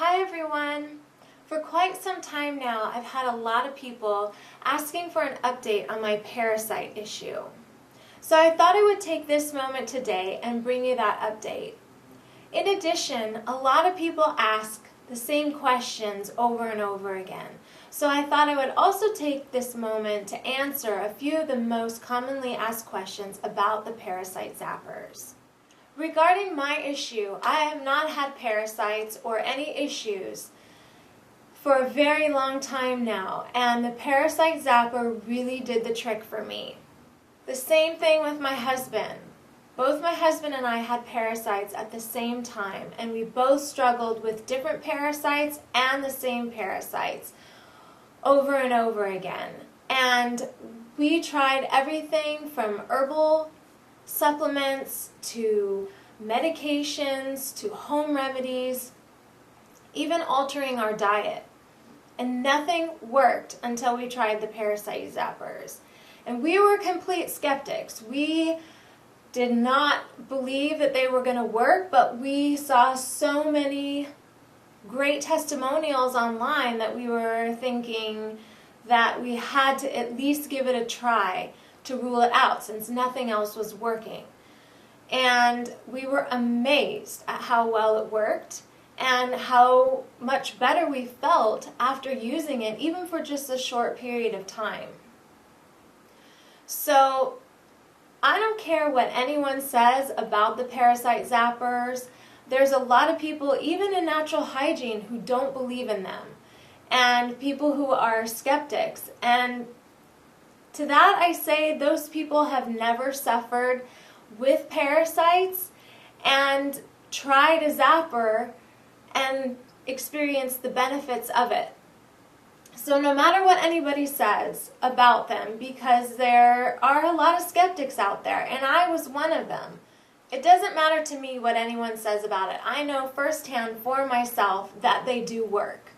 Hi everyone! For quite some time now, I've had a lot of people asking for an update on my parasite issue. So I thought I would take this moment today and bring you that update. In addition, a lot of people ask the same questions over and over again. So I thought I would also take this moment to answer a few of the most commonly asked questions about the parasite zappers. Regarding my issue, I have not had parasites or any issues for a very long time now, and the parasite zapper really did the trick for me. The same thing with my husband. Both my husband and I had parasites at the same time, and we both struggled with different parasites and the same parasites over and over again. And we tried everything from herbal supplements to medications to home remedies, even altering our diet. And nothing worked until we tried the parasite zappers. And we were complete skeptics. We did not believe that they were going to work, but we saw so many great testimonials online that we were thinking that we had to at least give it a try to rule it out, since nothing else was working. And we were amazed at how well it worked and how much better we felt after using it, even for just a short period of time. So I don't care what anyone says about the parasite zappers. There's a lot of people, even in natural hygiene, who don't believe in them, and people who are skeptics. And to that I say, those people have never suffered with parasites and tried a zapper and experienced the benefits of it. So no matter what anybody says about them, because there are a lot of skeptics out there, and I was one of them, it doesn't matter to me what anyone says about it. I know firsthand for myself that they do work.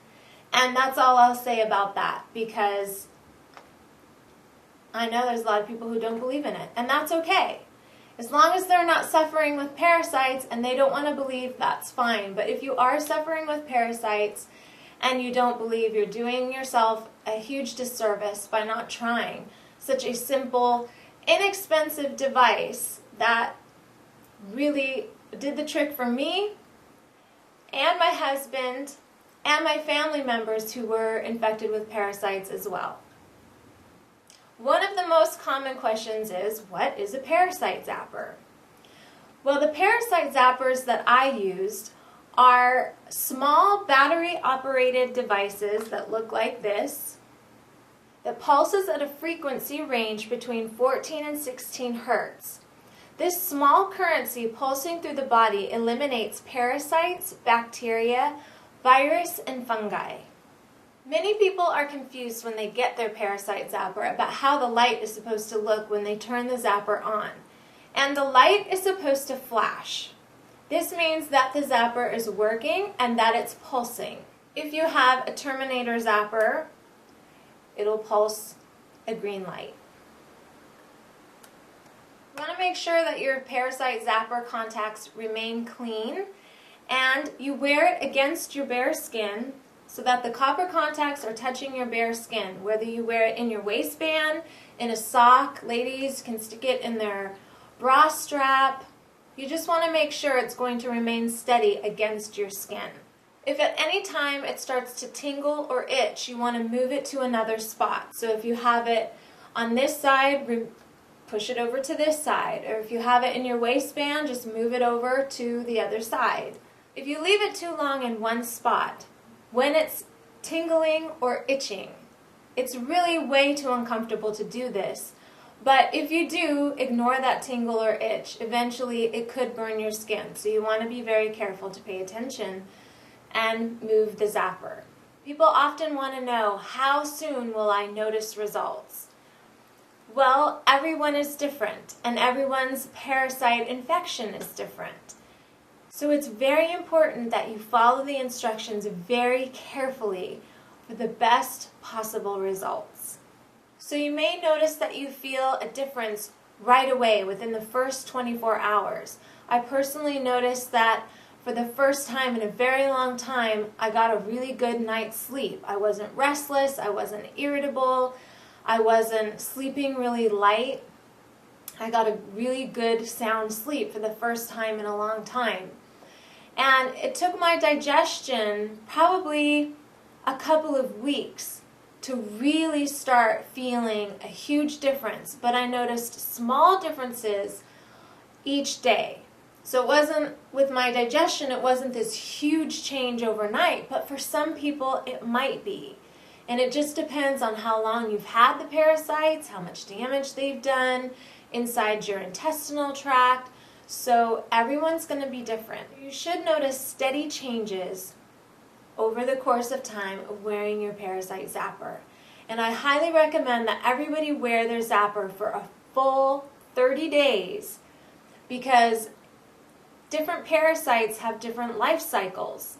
And that's all I'll say about that, because I know there's a lot of people who don't believe in it, and that's okay. As long as they're not suffering with parasites and they don't want to believe, that's fine. But if you are suffering with parasites and you don't believe, you're doing yourself a huge disservice by not trying such a simple, inexpensive device that really did the trick for me and my husband and my family members who were infected with parasites as well. One of the most common questions is, what is a parasite zapper? Well, the parasite zappers that I used are small battery-operated devices that look like this, that pulses at a frequency range between 14 and 16 hertz. This small currency pulsing through the body eliminates parasites, bacteria, virus, and fungi. Many people are confused when they get their parasite zapper about how the light is supposed to look when they turn the zapper on. And the light is supposed to flash. This means that the zapper is working and that it's pulsing. If you have a Terminator zapper, it'll pulse a green light. You want to make sure that your parasite zapper contacts remain clean, and you wear it against your bare skin so that the copper contacts are touching your bare skin. Whether you wear it in your waistband, in a sock, ladies can stick it in their bra strap. You just want to make sure it's going to remain steady against your skin. If at any time it starts to tingle or itch, you want to move it to another spot. So if you have it on this side, push it over to this side. Or if you have it in your waistband, just move it over to the other side. If you leave it too long in one spot, when it's tingling or itching, it's really way too uncomfortable to do this. But if you do ignore that tingle or itch, eventually it could burn your skin. So you want to be very careful to pay attention and move the zapper. People often want to know, how soon will I notice results? Well, everyone is different, and everyone's parasite infection is different. So it's very important that you follow the instructions very carefully for the best possible results. So you may notice that you feel a difference right away within the first 24 hours. I personally noticed that for the first time in a very long time, I got a really good night's sleep. I wasn't restless, I wasn't irritable, I wasn't sleeping really light. I got a really good sound sleep for the first time in a long time. And it took my digestion probably a couple of weeks to really start feeling a huge difference, but I noticed small differences each day. So it wasn't, with my digestion, it wasn't this huge change overnight, but for some people it might be. And it just depends on how long you've had the parasites, how much damage they've done inside your intestinal tract. So everyone's going to be different. You should notice steady changes over the course of time of wearing your Parasite zapper. And I highly recommend that everybody wear their zapper for a full 30 days because different parasites have different life cycles.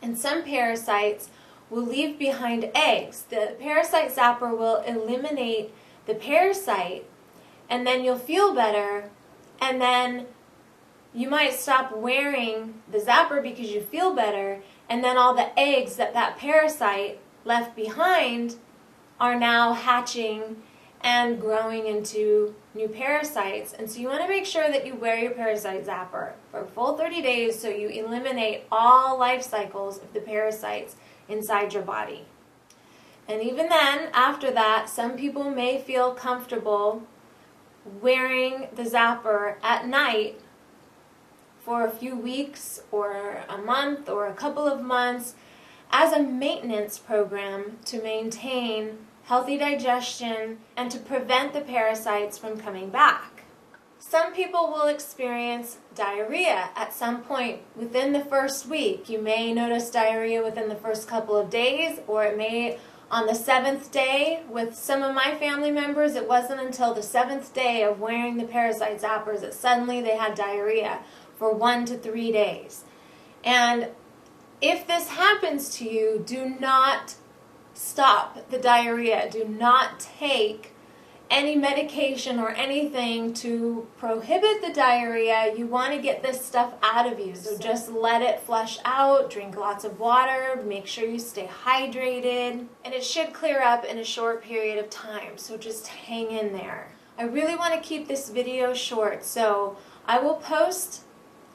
And some parasites will leave behind eggs. The Parasite zapper will eliminate the parasite, and then you'll feel better, and then you might stop wearing the zapper because you feel better, and then all the eggs that parasite left behind are now hatching and growing into new parasites. And so you want to make sure that you wear your Parasite zapper for a full 30 days so you eliminate all life cycles of the parasites inside your body. And even then, after that, some people may feel comfortable wearing the zapper at night for a few weeks or a month or a couple of months as a maintenance program to maintain healthy digestion and to prevent the parasites from coming back. Some people will experience diarrhea at some point within the first week. You may notice diarrhea within the first couple of days, or it may on the 7th day. With some of my family members, it wasn't until the 7th day of wearing the Parasite zappers that suddenly they had diarrhea for 1 to 3 days. And if this happens to you, do not stop the diarrhea. Do not take any medication or anything to prohibit the diarrhea. You want to get this stuff out of you. So just let it flush out, drink lots of water, make sure you stay hydrated, and it should clear up in a short period of time. So just hang in there. I really want to keep this video short, so I will post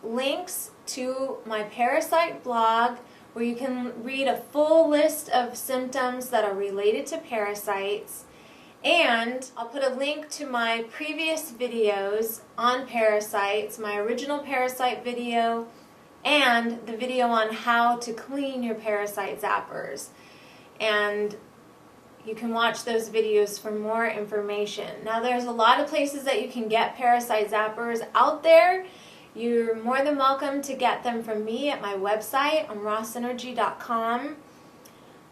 links to my Parasite blog where you can read a full list of symptoms that are related to parasites. And I'll put a link to my previous videos on parasites, my original parasite video, and the video on how to clean your Parasite zappers. And you can watch those videos for more information. Now, there's a lot of places that you can get Parasite zappers out there. You're more than welcome to get them from me at my website on rawsynergy.com.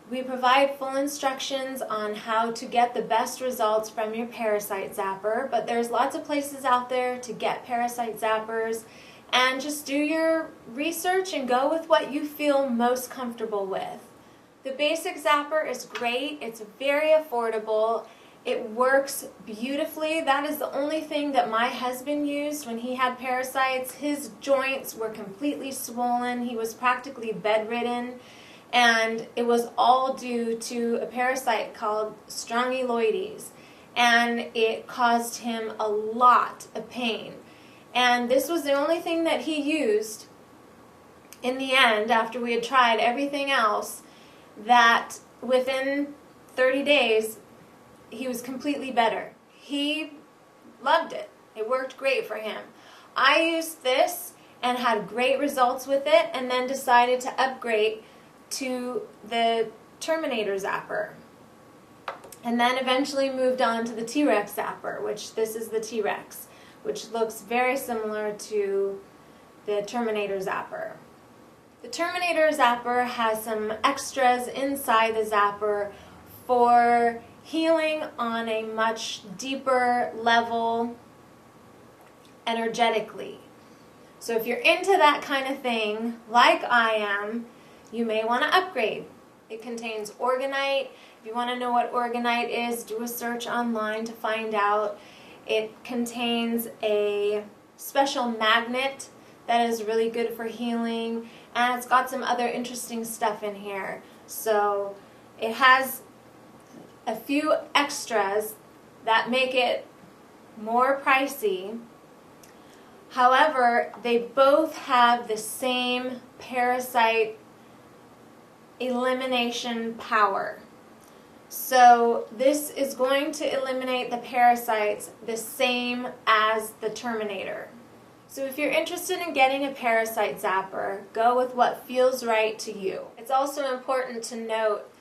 We provide full instructions on how to get the best results from your Parasite zapper, but there's lots of places out there to get Parasite zappers, and just do your research and go with what you feel most comfortable with. The basic zapper is great. It's very affordable. It works beautifully. That is the only thing that my husband used when he had parasites. His joints were completely swollen. He was practically bedridden. And it was all due to a parasite called Strongyloides. And it caused him a lot of pain. And this was the only thing that he used in the end, after we had tried everything else, that within 30 days, he was completely better. He loved it. It worked great for him. I used this and had great results with it, and then decided to upgrade to the Terminator zapper. And then eventually moved on to the T-Rex zapper, which this is the T-Rex, which looks very similar to the Terminator zapper. The Terminator zapper has some extras inside the zapper for healing on a much deeper level energetically. So if you're into that kind of thing, like I am, you may want to upgrade. It contains organite. If you want to know what organite is, do a search online to find out. It contains a special magnet that is really good for healing, and it's got some other interesting stuff in here. So it has a few extras that make it more pricey. However, they both have the same parasite elimination power. So this is going to eliminate the parasites the same as the Terminator. So if you're interested in getting a parasite zapper, go with what feels right to you. It's also important to note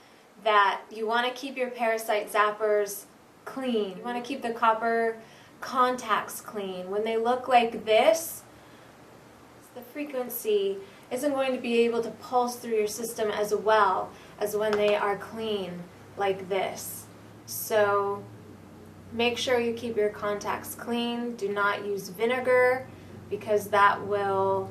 that you want to keep your parasite zappers clean. You want to keep the copper contacts clean. When they look like this, the frequency isn't going to be able to pulse through your system as well as when they are clean like this. So make sure you keep your contacts clean. Do not use vinegar because that will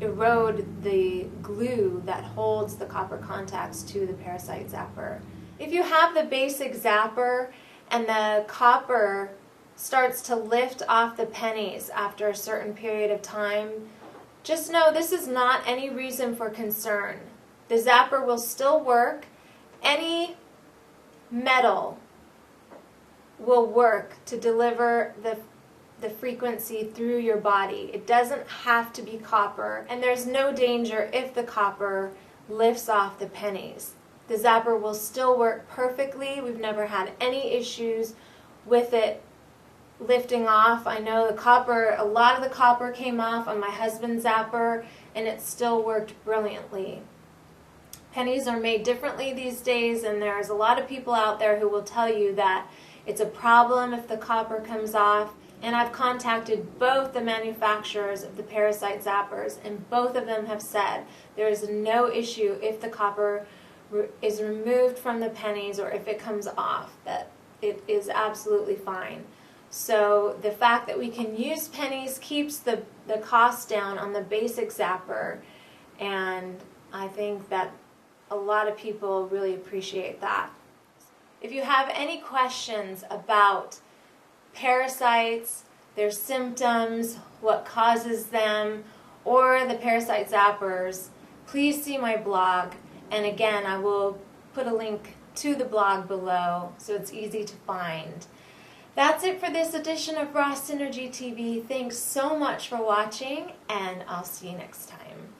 erode the glue that holds the copper contacts to the parasite zapper. If you have the basic zapper and the copper starts to lift off the pennies after a certain period of time, just know this is not any reason for concern. The zapper will still work. Any metal will work to deliver the frequency through your body. It doesn't have to be copper, and there's no danger if the copper lifts off the pennies. The zapper will still work perfectly. We've never had any issues with it lifting off. I know a lot of the copper came off on my husband's zapper, and it still worked brilliantly. Pennies are made differently these days, and there's a lot of people out there who will tell you that it's a problem if the copper comes off. And I've contacted both the manufacturers of the parasite zappers, and both of them have said there is no issue if the copper is removed from the pennies or if it comes off, that it is absolutely fine. So the fact that we can use pennies keeps the cost down on the basic zapper, and I think that a lot of people really appreciate that. If you have any questions about parasites, their symptoms, what causes them, or the parasite zappers, please see my blog. And again, I will put a link to the blog below so it's easy to find. That's it for this edition of Raw Synergy TV. Thanks so much for watching, and I'll see you next time.